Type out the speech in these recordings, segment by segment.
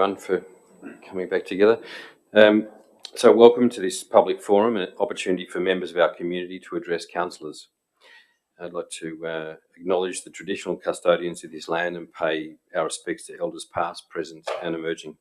Everyone for coming back together. So welcome to this public forum, an opportunity for members of our community to address councillors. I'd like to acknowledge the traditional custodians of this land and pay our respects to elders past, present and emerging.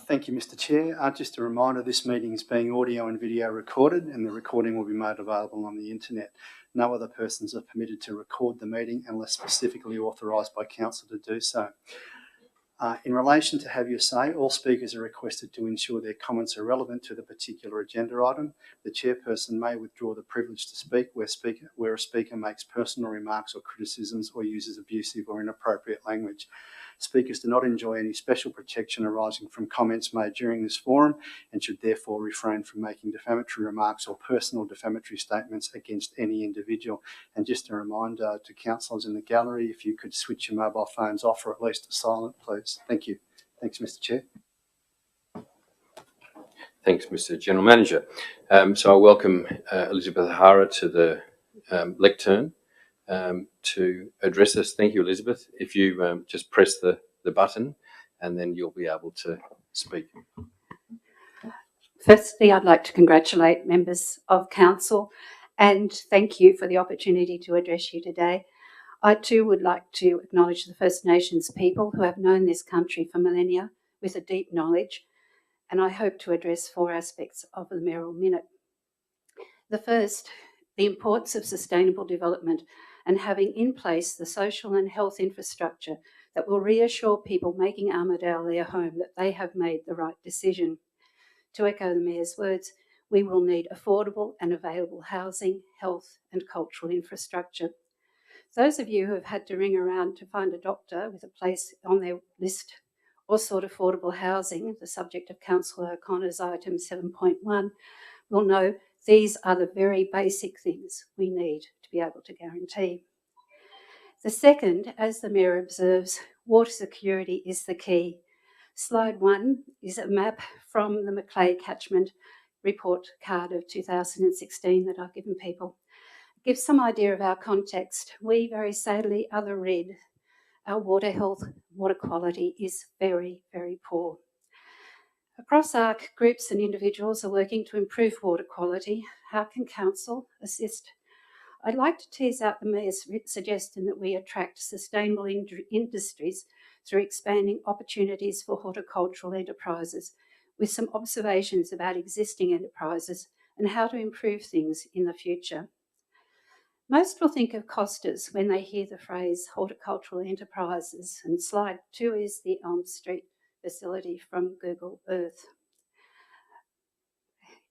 Thank you, Mr Chair. Just a reminder, this meeting is being audio and video recorded and the recording will be made available on the internet. No other persons are permitted to record the meeting unless specifically authorised by council to do so. In relation to Have Your Say, all speakers are requested to ensure their comments are relevant to the particular agenda item. The chairperson may withdraw the privilege to speak where a speaker makes personal remarks or criticisms or uses abusive or inappropriate language. Speakers do not enjoy any special protection arising from comments made during this forum and should therefore refrain from making defamatory remarks or personal defamatory statements against any individual. And just a reminder to councillors in the gallery, if you could switch your mobile phones off or at least to silent, please. Thank you. Thanks, Mr Chair. Thanks, Mr General Manager. So I welcome Elizabeth Hara to the lectern to address us. Thank you, Elizabeth. If you just press the button and then you'll be able to speak. Firstly, I'd like to congratulate members of council and thank you for the opportunity to address you today. I too would like to acknowledge the First Nations people who have known this country for millennia with a deep knowledge, and I hope to address 4 aspects of the Mayoral Minute. The first, the importance of sustainable development and having in place the social and health infrastructure that will reassure people making Armidale their home that they have made the right decision. To echo the Mayor's words, we will need affordable and available housing, health and cultural infrastructure. Those of you who have had to ring around to find a doctor with a place on their list or sought affordable housing, the subject of Councillor OConnor's item 7.1, will know these are the very basic things we need to be able to guarantee. The second, as the Mayor observes, water security is the key. Slide 1 is a map from the Macleay Catchment Report card of 2016 that I've given people. It gives some idea of our context. We very sadly are the red. Our water health, water quality is very, very poor. Across ARC, groups and individuals are working to improve water quality. How can council assist? I'd like to tease out the Mayor's suggestion that we attract sustainable industries through expanding opportunities for horticultural enterprises, with some observations about existing enterprises and how to improve things in the future. Most will think of Costas when they hear the phrase horticultural enterprises, and slide 2 is the Elm Street facility from Google Earth.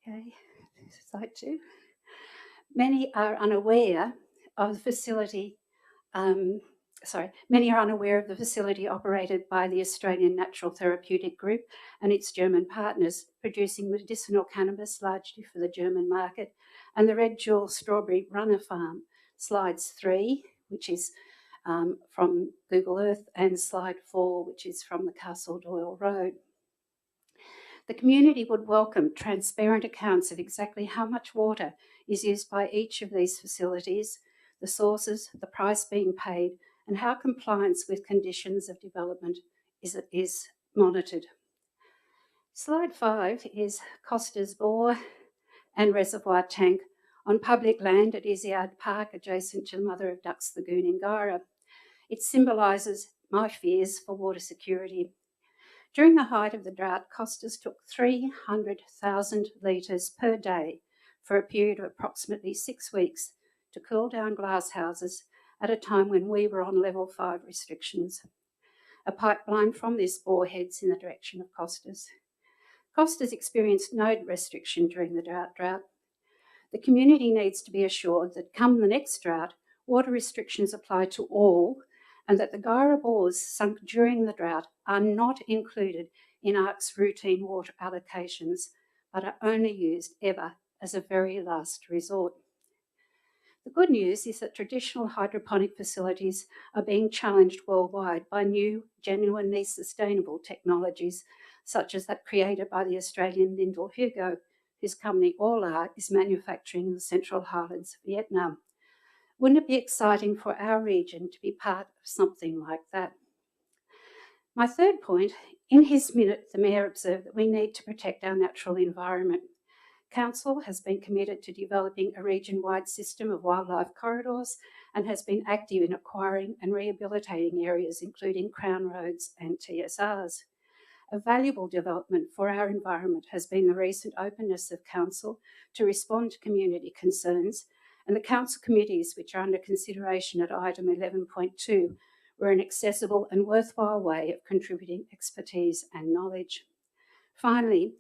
Okay, slide 2. Many are unaware of the facility operated by the Australian Natural Therapeutic Group and its German partners, producing medicinal cannabis largely for the German market, and the Red Jewel Strawberry Runner Farm, slides 3, which is from Google Earth, and slide 4, which is from the Castle Doyle Road. The community would welcome transparent accounts of exactly how much water is used by each of these facilities, the sources, the price being paid, and how compliance with conditions of development is monitored. Slide 5 is Costa's bore and reservoir tank on public land at Izzyard Park, adjacent to the Mother of Ducks Lagoon in Hara. It symbolises my fears for water security. During the height of the drought, Costas took 300,000 litres per day for a period of approximately 6 weeks to cool down glasshouses at a time when we were on level 5 restrictions. A pipeline from this bore heads in the direction of Costas. Costas experienced no restriction during the drought. The community needs to be assured that come the next drought, water restrictions apply to all, and that the Hara bores sunk during the drought are not included in ARC's routine water allocations, but are only used ever as a very last resort. The good news is that traditional hydroponic facilities are being challenged worldwide by new, genuinely sustainable technologies, such as that created by the Australian Lindell Hugo, whose company All Art is manufacturing in the Central Highlands of Vietnam. Wouldn't it be exciting for our region to be part of something like that? My third point, in his minute, the Mayor observed that we need to protect our natural environment. Council has been committed to developing a region-wide system of wildlife corridors and has been active in acquiring and rehabilitating areas including Crown Roads and TSRs. A valuable development for our environment has been the recent openness of Council to respond to community concerns, and the Council committees which are under consideration at item 11.2 were an accessible and worthwhile way of contributing expertise and knowledge. Finally,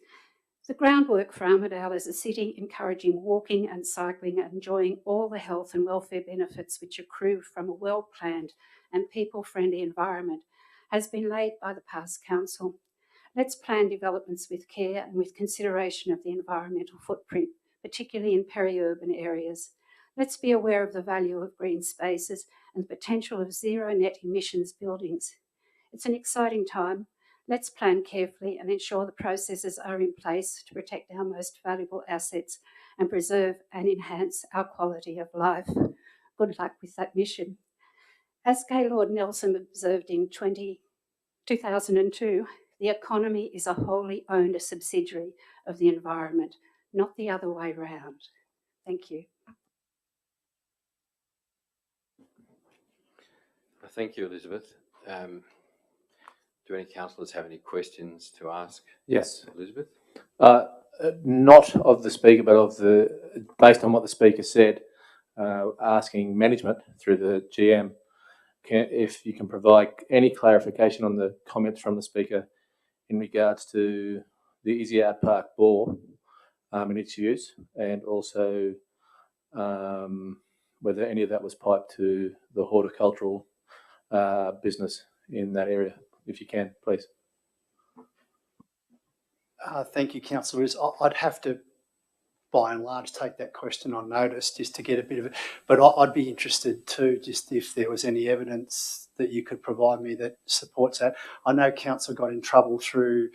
the groundwork for Armidale as a city encouraging walking and cycling and enjoying all the health and welfare benefits which accrue from a well-planned and people-friendly environment has been laid by the past council. Let's plan developments with care and with consideration of the environmental footprint, particularly in peri-urban areas. Let's be aware of the value of green spaces and the potential of zero net emissions buildings. It's an exciting time. Let's plan carefully and ensure the processes are in place to protect our most valuable assets and preserve and enhance our quality of life. Good luck with that mission. As Gaylord Nelson observed in 2002, the economy is a wholly owned subsidiary of the environment, not the other way round. Thank you. Thank you, Elizabeth. Do any councillors have any questions to ask? Yes. Elizabeth? Not of the speaker, but based on what the speaker said, asking management through the GM, if you can provide any clarification on the comments from the speaker in regards to the Izzyard Park bore and its use, and also whether any of that was piped to the horticultural business in that area. If you can, please. Thank you, councillors. I'd have to, by and large, take that question on notice just to get a bit of it. But I'd be interested too, just if there was any evidence that you could provide me that supports that. I know council got in trouble through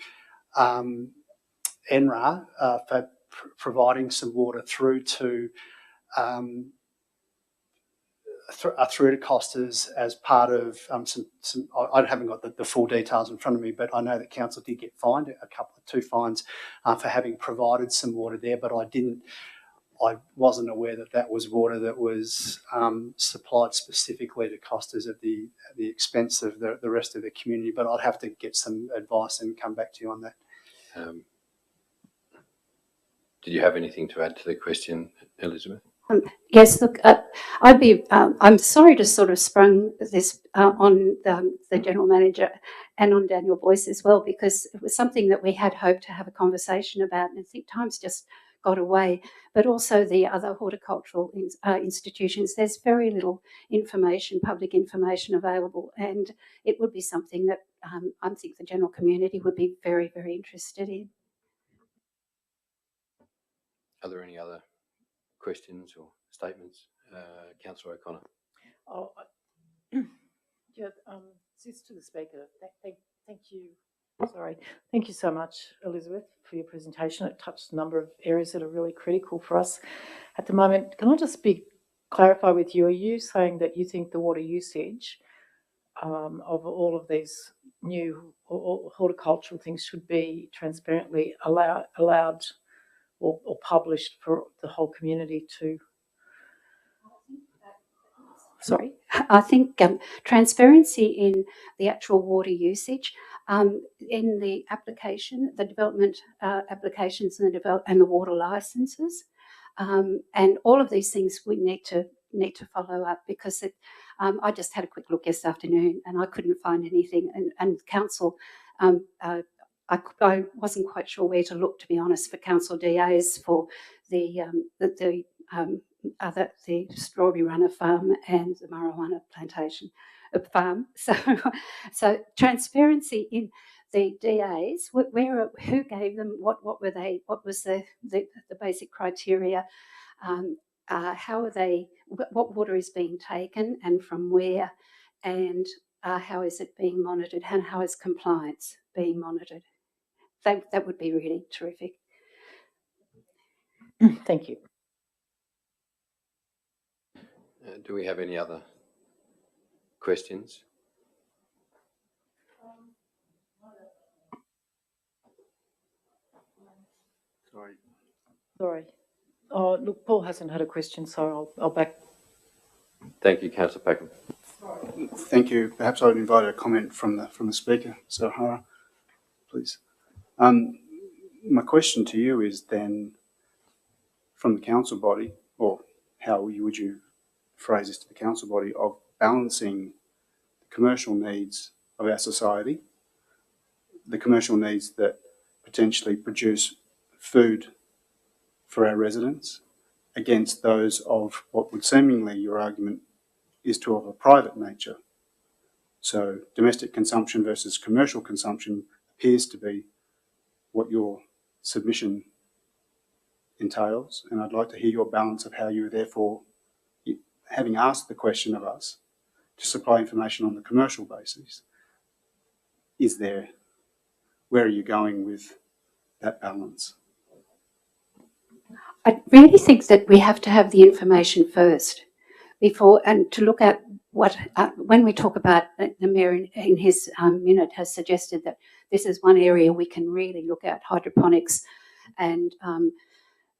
NRA for providing some water through to through to Costas as part of some. I haven't got the full details in front of me, but I know that council did get fined two fines for having provided some water there. But I wasn't aware that that was water that was supplied specifically to Costas at the expense of the rest of the community. But I'd have to get some advice and come back to you on that. Did you have anything to add to the question, Elizabeth? Yes, look, I'm sorry to sort of sprung this on the General Manager and on Daniel Boyce as well, because it was something that we had hoped to have a conversation about, and I think time's just got away. But also the other horticultural institutions, there's very little information, public information available, and it would be something that I think the general community would be very, very interested in. Are there any other questions or statements? Councillor O'Connor. Yeah, this to the speaker. Thank you. Sorry. Thank you so much, Elizabeth, for your presentation. It touched a number of areas that are really critical for us at the moment. Can I just clarify with you, are you saying that you think the water usage of all of these new horticultural things should be transparently allowed or published for the whole community to? Sorry, I think transparency in the actual water usage, in the application, the development applications and the water licences, and all of these things we need to follow up, because I just had a quick look this afternoon and I couldn't find anything, and council. I wasn't quite sure where to look, to be honest, for council DAs for the strawberry runner farm and the marijuana plantation farm. So transparency in the DAs, who gave them, what were they, what was the basic criteria, how are they, what water is being taken and from where, and how is it being monitored, and how is compliance being monitored. That would be really terrific. Thank you. Do we have any other questions? Sorry. Oh, look, Paul hasn't had a question, so I'll back. Thank you, Councillor Peckham. Thank you. Perhaps I would invite a comment from the speaker. So Hara, please. My question to you is then, from the council body, or how would you phrase this to the council body, of balancing the commercial needs of our society, the commercial needs that potentially produce food for our residents, against those of what would seemingly, your argument is to of a private nature. So domestic consumption versus commercial consumption appears to be what your submission entails, and I'd like to hear your balance of how you therefore, having asked the question of us to supply information on the commercial basis, where are you going with that balance? I really think that we have to have the information first before, and to look at what, when we talk about, the Mayor in his minute has suggested that this is one area we can really look at, hydroponics, and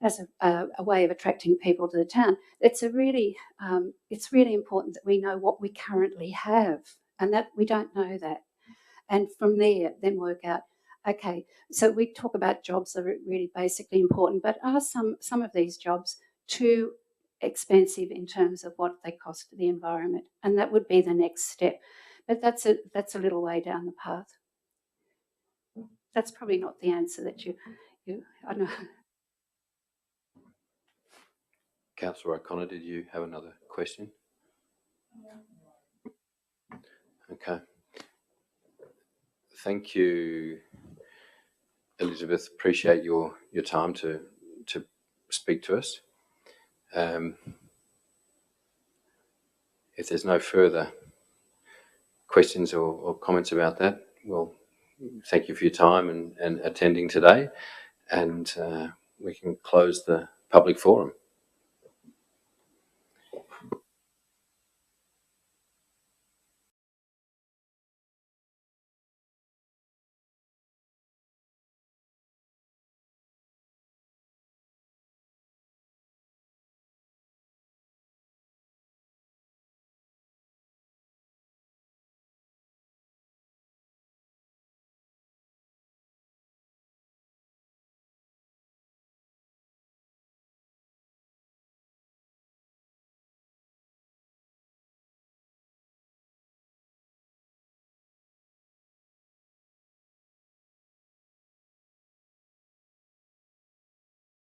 as a way of attracting people to the town. It's really important that we know what we currently have, and that we don't know that. And from there, then work out, okay, so we talk about jobs that are really basically important, but are some of these jobs too expensive in terms of what they cost to the environment? And that would be the next step. But that's a little way down the path. That's probably not the answer that you I know. Councillor OConnor, did you have another question? Okay. Thank you, Elizabeth. Appreciate your time to speak to us. If there's no further questions or comments about that, well, thank you for your time and attending today, and we can close the public forum.